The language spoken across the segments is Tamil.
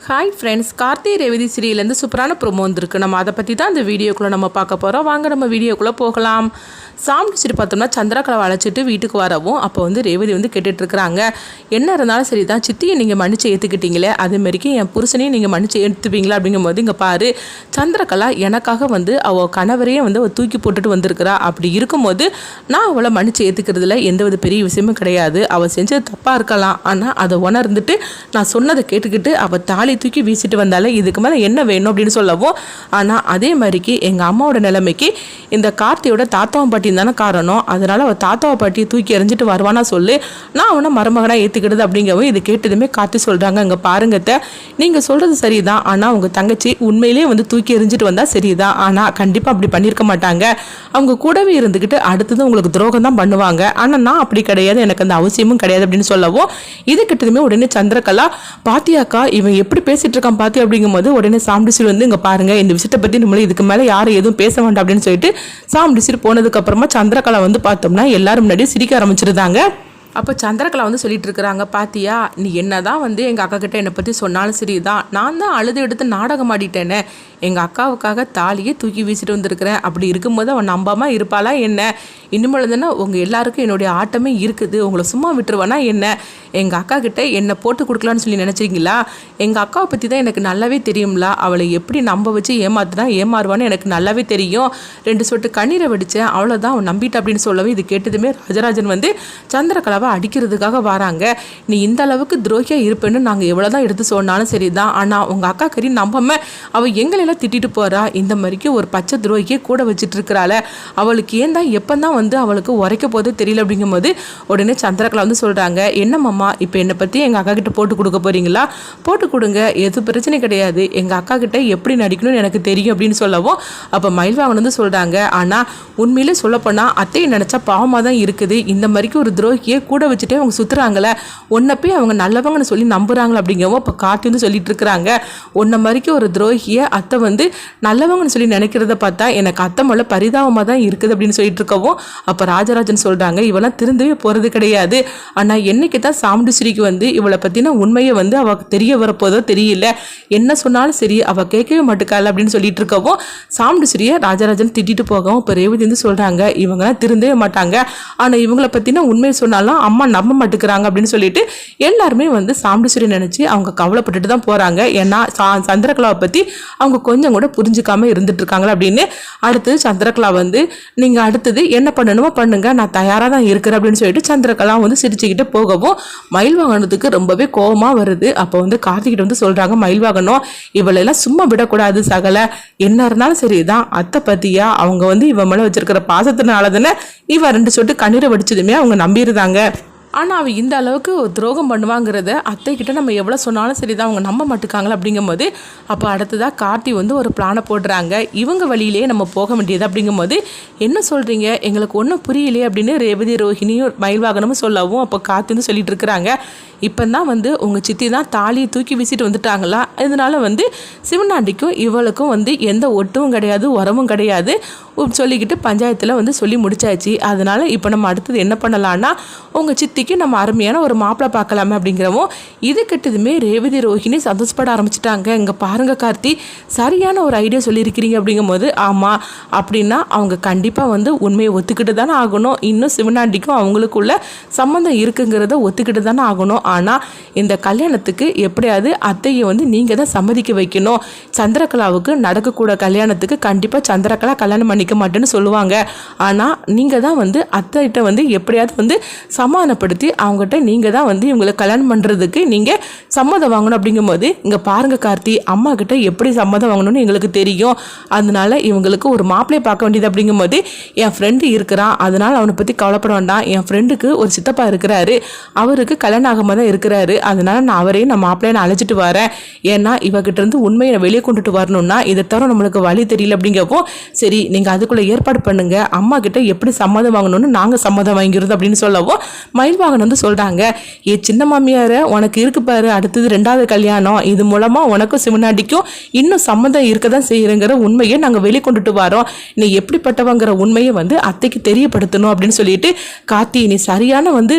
ஹாய் ஃப்ரெண்ட்ஸ், கார்த்தி ரேவதி சீரியலேருந்து சூப்பரான ப்ரோமோ வந்திருக்கு. நம்ம அதை பற்றி தான் இந்த வீடியோக்குள்ளே நம்ம பார்க்க போகிறோம். வாங்க நம்ம வீடியோக்குள்ளே போகலாம். சாமி சரி பார்த்தோம்னா சந்திரகலாவை அழைச்சிட்டு வீட்டுக்கு வரவும் அப்போ ரேவதி கேட்டுட்ருக்குறாங்க. என்ன இருந்தாலும் சரி தான், சித்தியை நீங்கள் மன்னிச்சு ஏற்றுக்கிட்டீங்களே, அதேமாரிக்கு என் புருஷனையும் நீங்கள் மன்னிச்சு ஏற்றுப்பீங்களா அப்படிங்கும்போது இங்கே பாரு, சந்திரகலா எனக்காக அவள் கணவரையும் அவள் தூக்கி போட்டுட்டு வந்திருக்கிறா. அப்படி இருக்கும்போது நான் அவளை மன்னிச்சு ஏற்றுக்கிறதுல எந்தவித பெரிய விஷயமும் கிடையாது. அவள் செஞ்சது தப்பாக இருக்கலாம், ஆனால் அதை உணர்ந்துட்டு நான் சொன்னதை கேட்டுக்கிட்டு அவள் தாலி தூக்கி வீசிட்டு வந்தாலே இதுக்கு மேலே என்ன வேணும் அப்படின்னு சொல்லவும், ஆனால் அதே மாதிரிக்கு எங்கள் அம்மாவோட நிலைமைக்கு இந்த கார்த்தியோட தாத்தாவும் பாட்டியும் தானே காரணம். அதனால் அவள் தாத்தாவை பாட்டியை தூக்கி எறிஞ்சிட்டு வருவானா சொல்லி நான் அவனை மருமகனாக ஏற்றுக்கிடுது அப்படிங்கவும் இது கேட்டதுமே கார்த்தி சொல்கிறாங்க, இங்கே பாருங்கத்த, நீங்கள் சொல்கிறது சரிதான், ஆனால் உங்கள் தங்கச்சி உண்மையிலேயே தூக்கி எறிஞ்சிட்டு வந்தால் சரிதான், ஆனால் கண்டிப்பாக அப்படி பண்ணியிருக்க மாட்டாங்க. அவங்க கூடவே இருந்துக்கிட்டு அடுத்தது உங்களுக்கு துரோகம் தான் பண்ணுவாங்க. ஆனால் நான் அப்படி கிடையாது, எனக்கு அந்த அவசியமும் கிடையாது அப்படின்னு சொல்லவும் இது கிட்டதுமே உடனே சந்திரகலா, பாத்தியாக்கா இவன் எப்படி பேசிட்டு இருக்கான் பாத்தி அப்படிங்கும்போது உடனே சாம்டிசில் இங்க பாருங்க, இந்த விஷயத்தை பத்தி நம்மள இதுக்கு மேல யாரும் எதுவும் பேச வேண்டாம் அப்படின்னு சொல்லிட்டு சாம்டிசில் போனதுக்கு அப்புறமா சந்திரகலா பார்த்தோம்னா எல்லாரும் முன்னாடி சிரிக்க ஆரம்பிச்சிருந்தாங்க. அப்போ சந்திரகலா சொல்லிட்டு இருக்கிறாங்க, பாத்தியா நீ என்னதான் எங்கள் அக்கா கிட்ட என்னை பற்றி சொன்னாலும் சரி தான், நான் தான் அழுது எடுத்து நாடகம் ஆடிட்டேனே, எங்கள் அக்காவுக்காக தாலியே தூக்கி வீசிட்டு வந்திருக்கிறேன். அப்படி இருக்கும்போது அவன் நம்பாமல் இருப்பாளா என்ன? இனிமேல் தானே உங்கள் எல்லாருக்கும் என்னுடைய ஆட்டமே இருக்குது, உங்களை சும்மா விட்டுருவானா என்ன? எங்கள் அக்கா கிட்ட என்னை போட்டு கொடுக்கலான்னு சொல்லி நினச்சிங்களா? எங்கள் அக்காவை பற்றி தான் எனக்கு நல்லாவே தெரியும்ல, அவளை எப்படி நம்ப வச்சு ஏமாத்துனா ஏமாறுவான்னு எனக்கு நல்லாவே தெரியும். 2 சொட்டு கண்ணீரை வெடித்தேன், அவ்வளோதான் அவன் நம்பிட்டா அப்படின்னு சொல்லவே இது கேட்டதுமே ராஜராஜன் சந்திரகலாவை அடிக்கிறதுக்காக வராங்க. நீ இந்த அளவுக்கு துரோகியா இருப்பேன்னு நாங்கள் எவ்வளோதான் எடுத்து சொன்னாலும் சரி தான், ஆனால் உங்கள் அக்கா கறி நம்பாம அவள் எங்களெல்லாம் திட்டிட்டு போறா. இந்த மாதிரிக்கு ஒரு பச்சை துரோகியை கூட வச்சுட்டு இருக்கிறாள, அவளுக்கு ஏன் தான் எப்போ தான் அவளுக்கு உரைக்க போதே தெரியல அப்படிங்கும்போது உடனே சந்திரகலா சொல்கிறாங்க, என்னம்மா இப்போ என்னை பற்றி எங்கள் அக்கா கிட்ட போட்டு கொடுக்க போறீங்களா? போட்டு கொடுங்க, எதுவும் பிரச்சனை கிடையாது, எங்கள் அக்கா கிட்ட எப்படி நடிக்கணும்னு எனக்கு தெரியும் அப்படின்னு சொல்லவும் அப்போ மயில்வாகன் சொல்கிறாங்க, ஆனால் உண்மையிலே சொல்லப்போனால் அத்தையை நினச்சா பாவமாக தான் இருக்குது. இந்த மாதிரிக்கு ஒரு துரோகியை கூட வச்சுட்டே அவங்க சுற்றுறாங்களே, உன்னை போய் அவங்க நல்லவங்கன்னு சொல்லி நம்புறாங்களே அப்படிங்கவும் இப்போ காட்டி சொல்லிட்டு இருக்கிறாங்க, உன்ன மாதிரிக்கு ஒரு துரோகியை அத்தை நல்லவங்கன்னு சொல்லி நினைக்கிறத பார்த்தா எனக்கு அத்தை மேல பரிதாபமாக தான் இருக்குது அப்படின்னு சொல்லிட்டு இருக்கவும் அப்போ ராஜராஜன் சொல்கிறாங்க, இவெல்லாம் திருந்தவே போகிறது கிடையாது. ஆனால் என்னைக்கு தான் சாமுண்டீஸ்வரிக்கு இவளை பற்றின உண்மையை அவள் தெரிய வரப்போதோ தெரியல, என்ன சொன்னாலும் சரி அவள் கேட்கவே மாட்டுக்காள் அப்படின்னு சொல்லிட்டு இருக்கவும் சாமுண்டீஸ்வரியை ராஜராஜன் திட்டிட்டு போகவும் இப்போ ரேவதி சொல்கிறாங்க, இவங்கெல்லாம் திருந்தவே மாட்டாங்க, ஆனால் இவங்களை பற்றின உண்மையை சொன்னாலும் அம்மா நம்ப மாட்டுக்கிறாங்க அப்படின்னு சொல்லிட்டு எல்லாருமே சாமுண்டீஸ்வரி நினச்சி அவங்க கவலைப்பட்டுட்டு தான் போகிறாங்க. ஏன்னா சந்திரகலாவை பற்றி அவங்க கொஞ்சம் கூட புரிஞ்சுக்காம இருந்துட்டு இருக்காங்களா அப்படின்னு. அடுத்தது சந்திரகலா நீங்கள் அடுத்தது என்ன பண்ணணுமோ பண்ணுங்க, நான் தயாராக தான் இருக்கிறேன் அப்படின்னு சொல்லிட்டு சந்திரகலா சிரிச்சுக்கிட்டு போகவும் மயில்வாகனத்துக்கு ரொம்பவே கோபமாக வருது. அப்போ கார்த்திகிட்ட சொல்கிறாங்க, மயில்வாகனம் இவளெல்லாம் சும்மா விடக்கூடாது சகல, என்ன இருந்தாலும் சரிதான், அத்தை பற்றியா அவங்க இவன் மேலே வச்சிருக்கிற பாசத்தினால தானே இவ 2 சொட்டு கண்ணீரை வடிச்சதுமே அவங்க நம்பியிருந்தாங்க. ஆனால் அவள் இந்த அளவுக்கு துரோகம் பண்ணுவாங்கிறத அத்தைக்கிட்ட நம்ம எவ்வளோ சொன்னாலும் சரி தான் அவங்க நம்ப மாட்டுக்காங்களா அப்படிங்கும்போது அப்போ அடுத்ததாக கார்த்தி ஒரு பிளானை போடுறாங்க, இவங்க வழியிலேயே நம்ம போக வேண்டியது அப்படிங்கும்போது என்ன சொல்கிறீங்க, எங்களுக்கு ஒன்றும் புரியலையே அப்படின்னு ரேவதி ரோஹிணியும் மயில்வாகனமும் சொல்லவும் அப்போ கார்த்தி சொல்லிட்டு இருக்கிறாங்க, இப்போ தான் உங்கள் சித்தி தான் தாலியை தூக்கி வீசிட்டு வந்துட்டாங்களா, இதனால் சிவனாண்டிக்கும் இவளுக்கும் எந்த ஒட்டும் கிடையாது உரமும் கிடையாது சொல்லிக்கிட்டு பஞ்சாயத்தில் சொல்லி முடிச்சாச்சு. அதனால் இப்போ நம்ம அடுத்தது என்ன பண்ணலான்னா உங்கள் சித்திக்கு நம்ம அருமையான ஒரு மாப்பிள்ளை பார்க்கலாமே அப்படிங்கிறவும் இது கிட்டதுமே ரேவதி ரோஹிணி சந்தோஷப்பட ஆரம்பிச்சிட்டாங்க. இங்கே பாருங்க கார்த்தி, சரியான ஒரு ஐடியா சொல்லியிருக்கிறீங்க அப்படிங்கும்போது ஆமாம் அப்படின்னா அவங்க கண்டிப்பாக உண்மையை ஒத்துக்கிட்டு தானே ஆகணும், இன்னும் சிவனாண்டிக்கும் அவங்களுக்குள்ள சம்மந்தம் இருக்குங்கிறத ஒத்துக்கிட்டு தானே ஆகணும். ஆனால் இந்த கல்யாணத்துக்கு எப்படியாவது அத்தையை நீங்கள் தான் சம்மதிக்க வைக்கணும், சந்திரகலாவுக்கு நடக்கக்கூட கல்யாணத்துக்கு கண்டிப்பாக சந்திரகலா கல்யாணம் பண்ணிக்க மாட்டேன்னு சொல்லுவாங்க, ஆனால் நீங்கள் தான் அத்தைகிட்ட எப்படியாவது சமாதானப்படுத்தி அவங்ககிட்ட நீங்கள் தான் இவங்களை கல்யாணம் பண்ணுறதுக்கு நீங்கள் சம்மதம் வாங்கணும் அப்படிங்கும்போது இங்கே பாருங்கள் கார்த்தி, அம்மா கிட்ட எப்படி சம்மதம் வாங்கணும்னு எங்களுக்கு தெரியும், அதனால இவங்களுக்கு ஒரு மாப்பிள்ளையை பார்க்க வேண்டியது அப்படிங்கும்போது என் ஃப்ரெண்டு இருக்கிறான், அதனால் அவனை பற்றி கவலைப்பட வேண்டாம், என் ஃப்ரெண்டுக்கு ஒரு சித்தப்பா இருக்கிறாரு, அவருக்கு கல்யாணம் ஆகாம தான் இருக்கிறாரு, அதனால நான் அவரையும் நான் மாப்பிள்ளையை அழைச்சிட்டு வரேன், ஏன்னா இவகிட்ட இருந்து உண்மையை வெளியே கொண்டுட்டு வரணும்னா இதை தவிர நம்மளுக்கு வழி தெரியல அப்படிங்கவும் சரி நீங்கள் அதுக்குள்ளே ஏற்பாடு பண்ணுங்க, அம்மா கிட்ட எப்படி சம்மதம் வாங்கணும்னு நாங்கள் சம்மதம் வாங்கிடுறது அப்படின்னு சொல்லவும் மயில்வாகன் வந்து சொல்கிறாங்க, சின்ன மாமியார் உனக்கு இருக்கு பாரு, அடுத்தது 2வது கல்யாணம், இது மூலமாக உனக்கும் சிவனாண்டிக்கும் இன்னும் சம்மதம் இருக்க தான் செய்கிறங்கிற உண்மையை நாங்கள் வெளிக்கொண்டுட்டு வரோம். நீ எப்படிப்பட்டவங்கிற உண்மையை வந்து அத்தைக்கு தெரியப்படுத்தணும் அப்படின்னு சொல்லிட்டு, கார்த்தி நீ சரியான வந்து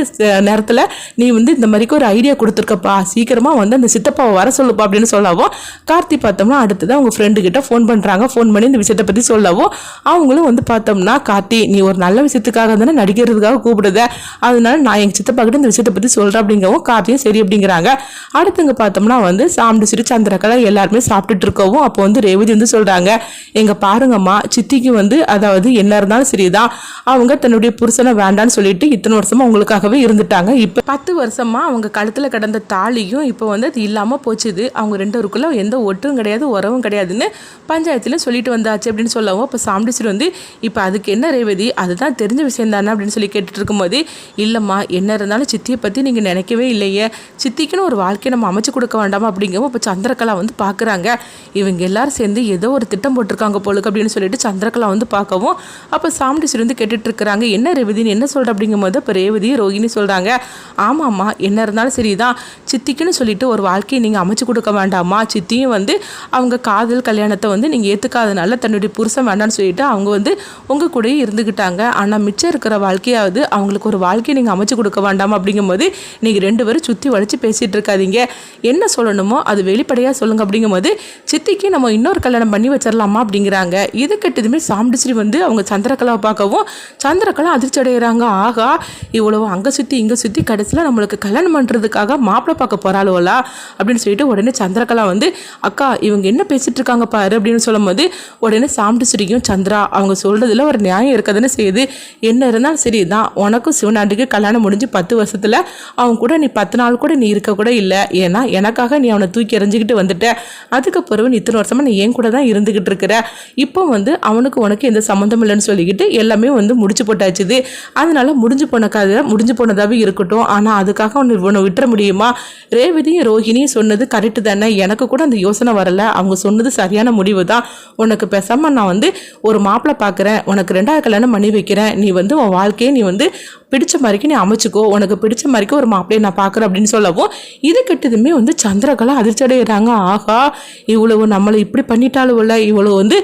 நேரத்தில் நீ வந்து இந்த மாதிரிக்கு ஒரு ஐடியா கொடுத்துருக்கப்பா, சீக்கிரமாக வந்து அந்த சித்தப்பாவை வர சொல்லுப்பா அப்படின்னு சொல்லவும் கார்த்தி பார்த்தோம்னா அடுத்தது அவங்க ஃப்ரெண்டு கிட்ட ஃபோன் பண்ணுறாங்க. ஃபோன் பண்ணி இந்த விஷயத்தை பற்றி சொல்லவும் அவங்களும் வந்து பார்த்தோம்னா, கார்த்தி நீ ஒரு நல்ல விஷயத்துக்காக தானே நடிக்கிறதுக்காக கூப்பிடுத, அதனால நான் எங்கள் சித்தப்பா கிட்ட இந்த விஷயத்தை பற்றி சொல்கிறேன் அப்படிங்கவும் கார்த்தியும் சரி அப்படிங்கிறாங்க. அடுத்துங்க பார்த்தோம்னா வந்து சாப்பிட்டு சிரி சந்திரகலா எல்லாருமே சாப்பிட்டுட்டு இருக்கவும் அப்போ வந்து ரேவதி வந்து சொல்கிறாங்க, எங்க பாருங்கம்மா சித்திக்கு வந்து அதாவது என்ன இருந்தாலும் சரிதான், அவங்க தன்னுடைய புருஷனை வேண்டான்னு சொல்லிட்டு இத்தனை வருஷமா உங்களுக்காகவே இருந்துட்டாங்க. இப்போ 10 வருஷமா அவங்க கழுத்தில் கிடந்த தாலியும் இப்போ வந்து அது இல்லாமல் போச்சுது, அவங்க 2 பேருக்குள்ள எந்த ஒட்டும் கிடையாது உறவும் கிடையாதுன்னு பஞ்சாயத்துல சொல்லிட்டு வந்தாச்சு அப்படின்னு சொல்லவும் இப்போ சாம்பிடிச்சிட்டு வந்து இப்போ அதுக்கு என்ன ரேவதி, அதுதான் தெரிஞ்ச விஷயம் தானே அப்படின்னு சொல்லி கேட்டுட்டு இருக்கும்போது, இல்லைம்மா என்ன இருந்தாலும் சித்தியை பற்றி நீங்கள் நினைக்கவே இல்லையே, சித்திக்குன்னு ஒரு வாழ்க்கையை நம்ம அமைச்சு கொடுக்க வேண்டாமா அப்படிங்கவும் இப்போ சந்திரகலா வந்து பார்க்குறாங்க. இவங்க எல்லாரும் சேர்ந்து ஏதோ ஒரு திட்டம் போட்டிருக்காங்க போலுக்கு அப்படின்னு சொல்லிட்டு சந்திரகலா வந்து பார்க்கவும் அப்போ சாம்பிடிச்சிட்டு வந்து கேட்டுட்டு இருக்கிறாங்க, என்ன ரேவதின்னு என்ன சொல்கிற அப்படிங்கும்போது இப்போ ரேவதி ரோகிணி சொல்கிறாங்க, ஆமாம்மா என்ன இருந்தாலும் சரிதான், சித்திக்குன்னு சொல்லிட்டு ஒரு வாழ்க்கையை நீங்கள் அமைச்சு கொடுக்க வேண்டாமா, சித்தியும் வந்து அவங்க காதல் கல்யாணத்தை வந்து நீங்கள் ஏற்றுக்காதனால தன்னுடைய புருஷன் வேண்டான்னு சொல்லிட்டு அவங்க வந்து உங்கள் கூடயே இருந்துக்கிட்டாங்க, ஆனால் மிச்சம் இருக்கிற வாழ்க்கையாவது அவங்களுக்கு ஒரு வாழ்க்கையை நீங்கள் அமைச்சு கொடுக்க வேண்டாமா அப்படிங்கும்போது நீங்கள் 2 பேரும் சுற்றி வளைச்சு பேசிகிட்டு இருக்காதீங்க, என்ன சொல்லணுமோ அது வெளிப்படையாக சொல்லுங்க அப்படிங்கும்போது சித்திக்கு நம்ம இன்னொரு கல்யாணம் பண்ணி வச்சிடலாமா அப்படிங்கிறாங்க. இது கெட்டதுமே சாம்பிடிச்சிரி வந்து அவங்க சந்திரகலாவை பார்க்கவும் சந்திரகலா அதிர்ச்சி அடைகிறாங்க, ஆகா இவ்வளவு அங்கே சுற்றி இங்கே சுற்றி கடைசியில் நம்மளுக்கு கல்யாணம் பண்ணுறதுக்காக மாப்பிள்ளை பார்க்க போகிறாளுவலா அப்படின்னு சொல்லிட்டு உடனே சந்திரகலா வந்து அக்கா இவங்க என்ன பேசிட்டு இருக்காங்க பாரு அப்படின்னு சொல்லும் போது உடனே சாம்பிடிச்சிரிக்கும், சந்திரா அவங்க சொல்றதுல ஒரு நியாயம் இருக்கதானே செய்யுது, என்ன இருந்தாலும் சரிதான், உனக்கும் சிவனாண்டிக்கு கல்யாணம் முடிஞ்சு 10 வருஷத்துல அவங்க கூட நீ 10 நாள் கூட நீ இருக்க கூட இல்லை, ஏன்னா எனக்காக நீ அவனை தூக்கி எறிஞ்சிக்கிட்டு வந்துட்ட, அதுக்கு பிறகு நீ இத்தனை வருஷமா நீ என் கூட தான் இருந்துகிட்டு இருக்கிற, இப்போ வந்து அவனுக்கு உனக்கு எந்த சம்மந்தம் இல்லைன்னு சொல்லிக்கிட்டு எல்லாமே வந்து முடிச்சு போட்டாச்சுது, அதனால முடிஞ்சு போன கதை முடிஞ்சு போனதாகவே இருக்கட்டும், ஆனால் அதுக்காக உன்னை விட்டுற முடியுமா, ரேவதியும் ரோஹிணியும் சொன்னது கரெக்டு தானே, எனக்கு கூட அந்த யோசனை வரல, அவங்க சொன்னது சரியான முடிவு தான், உனக்கு பேசாம நான் வந்து ஒரு மாப்பிள்ளை பார்க்குறேன், உனக்கு 2வது கல்யாணம் பண்ணி வைக்கிறேன், நீ வந்து உன் வாழ்க்கையை நீ வந்து பிடிச்ச மாதிரிக்கு நீ அமைச்சுக்கோ, உனக்கு பிடிச்ச மாதிரிக்கு ஒரு மாப்பிள்ளையை நான் பார்க்குறேன் அப்படின்னு சொல்லவும் இது கெட்டதுமே வந்து சந்திரகலா அதிர்ச்சி அடைகிறாங்க, ஆகா இவ்வளவு நம்மளை இப்படி பண்ணிட்டாலும் இல்லை, இவ்வளவு வந்து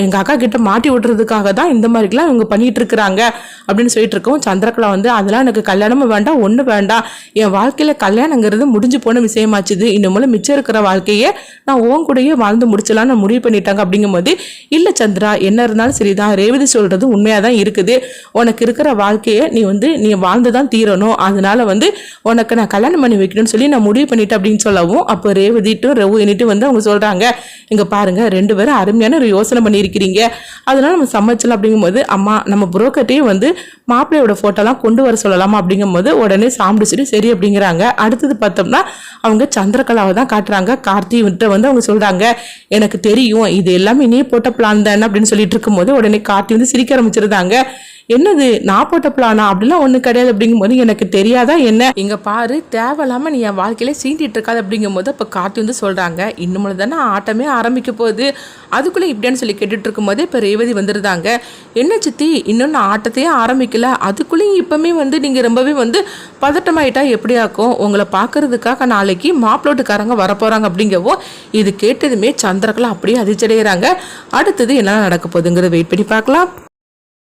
எங்கள் அக்கா கிட்ட மாட்டி விட்டுறதுக்காக தான் இந்த மாதிரிலாம் இவங்க பண்ணிட்டு இருக்கிறாங்க அப்படின்னு சொல்லிட்டு இருக்கோம். சந்திரகலா வந்து அதெல்லாம் எனக்கு கல்யாணமும் வேண்டாம் ஒன்றும் வேண்டாம், என் வாழ்க்கையில் கல்யாணங்கிறது முடிஞ்சு போன விஷயமாச்சுது, இன்னும் மிச்சம் இருக்கிற வாழ்க்கையை நான் உன் கூடயே வாழ்ந்து முடிச்சலான்னு முடிவு பண்ணிட்டாங்க அப்படிங்கும்போது, இல்லை சந்திரா என்ன இருந்தாலும் சரிதான், ரேவதி சொல்றது உண்மையாக தான் இருக்குது, உனக்கு இருக்கிற வாழ்க்கையை நீ வாழ்ந்து தான் தீரணும், அதனால வந்து உனக்கு நான் கல்யாணம் பண்ணி வைக்கணும்னு சொல்லி நான் முடிவு பண்ணிட்டேன் அப்படின்னு சொல்லவும் அப்போ ரேவதிட்டும் ரவுனிட்டும் வந்து அவங்க சொல்றாங்க, இங்க பாருங்க 2 பேரும் அருமையான ஒரு யோசனை பண்ணியிருக்கிறீங்க, அதனால நம்ம சமைச்சலாம் அப்படிங்கும்போது, அம்மா நம்ம புரோக்கர்ட்டையும் வந்து மாப்பிள்ளையோட போட்டோலாம் கொண்டு வர சொல்லலாமா அப்படிங்கும்போது உடனே சாம்பிடிச்சிட்டு சரி அப்படிங்கிறாங்க. அடுத்தது பார்த்தோம்னா அவங்க சந்திரகலாவை தான் காட்டுறாங்க. கார்த்தி விட்ட வந்து அவங்க சொல்றாங்க, எனக்கு தெரியும் இது எல்லாமே நீ போட்ட பிளான் தானே அப்படின்னு சொல்லிட்டு இருக்கும்போது உடனே கார்த்தி வந்து சிரிக்க ஆரம்பிச்சிருந்தாங்க, என்னது நான் போட்ட பிளானா, அப்படிலாம் ஒன்றும் கிடையாது அப்படிங்கும்போது எனக்கு தெரியாதா என்ன, இங்க பாரு தேவையில்லாம நீ என் வாழ்க்கையில சீண்டிட்டு இருக்காது அப்படிங்கும்போது இப்போ கார்த்தி வந்து சொல்றாங்க, இன்னும் தானே ஆட்டமே ஆரம்பிக்க போகுது, அதுக்குள்ளே இப்படின்னு சொல்லி கேட்டுட்டு இருக்கும்போது இப்போ ரேவதி வந்துருந்தாங்க, என்ன சித்தி இன்னும் நான் ஆட்டத்தையே ஆரம்பிக்கல, அதுக்குள்ளேயும் இப்பவுமே வந்து நீங்க ரொம்பவே வந்து பதட்டமாயிட்டா எப்படி ஆக்கும், உங்களை பார்க்கறதுக்காக நாளைக்கு மாப்பிளோட்டுக்காரங்க வரப்போறாங்க அப்படிங்கவோ இது கேட்டதுமே சந்திரகலா அப்படியே அதிர்ச்சி அடைகிறாங்க. அடுத்தது என்ன நடக்க போகுதுங்கிறத வெயிட் பண்ணி பார்க்கலாம்.